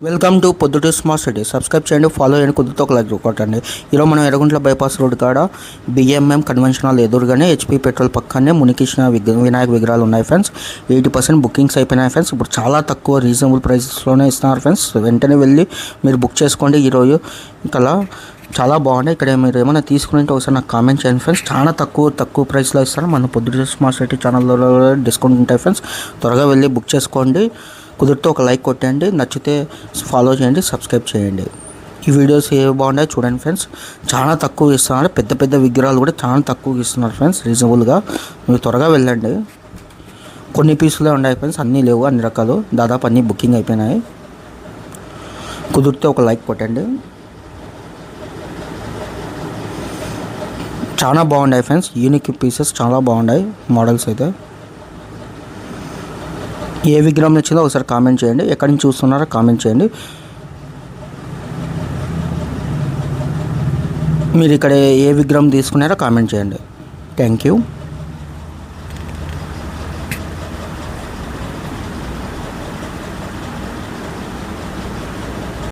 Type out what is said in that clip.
Welcome to Proddatur smart city. Subscribe చేయండి, follow చేయండి, కుదిరితే ఒక లైక్ కొట్టండి. ఈరోజు మనం ఎర్రగుంట్ల బైపాస్ రోడ్ కాడ బిఎంఎం కన్వెన్షన్ హాల్ ఎదురుగానే హెచ్పీ పెట్రోల్ పక్కనే మునికృష్ణ వినాయక విగ్రహాలు ఉన్నాయి ఫ్రెండ్స్. 80% బుకింగ్స్ అయిపోయినాయి ఫ్రెండ్స్. ఇప్పుడు చాలా తక్కువ రీజనబుల్ ప్రైసెస్లోనే ఇస్తున్నారు ఫ్రెండ్స్. వెంటనే వెళ్ళి మీరు బుక్ చేసుకోండి. ఈరోజు ఇంకా చాలా బాగున్నాయి. ఇక్కడ మీరు ఏమైనా తీసుకుంటే ఒకసారి నాకు కామెంట్ చేయండి ఫ్రెండ్స్. చాలా తక్కువ ప్రైస్లో ఇస్తారు. మన పొద్దుటూ స్మార్ట్ సిటీ ఛానల్లో డిస్కౌంట్ ఉంటాయి ఫ్రెండ్స్. త్వరగా వెళ్ళి బుక్ చేసుకోండి. కుదిరితే ఒక లైక్ కొట్టండి, నచ్చితే ఫాలో చేయండి, సబ్స్క్రైబ్ చేయండి. ఈ వీడియోస్ ఏ బాగున్నాయో చూడండి ఫ్రెండ్స్. చాలా తక్కువ ఇస్తున్నారు. పెద్ద విగ్రహాలు కూడా చాలా తక్కువ ఇస్తున్నారు ఫ్రెండ్స్, రీజనబుల్గా. మీరు త్వరగా వెళ్ళండి. కొన్ని పీసులే ఉన్నాయి ఫ్రెండ్స్, అన్నీ లేవు, అన్ని రకాలు దాదాపు అన్నీ బుకింగ్ అయిపోయినాయి. కుదిరితే ఒక లైక్ కొట్టండి. చాలా బాగున్నాయి ఫ్రెండ్స్, యూనిక్ పీసెస్ చాలా బాగున్నాయి మోడల్స్ అయితే. ఏ విగ్రహం నచ్చిందో ఒకసారి కామెంట్ చేయండి. ఎక్కడి నుంచి చూస్తున్నారో కామెంట్ చేయండి. మీరు ఇక్కడ ఏ విగ్రహం తీసుకున్నారో కామెంట్ చేయండి. Thank you.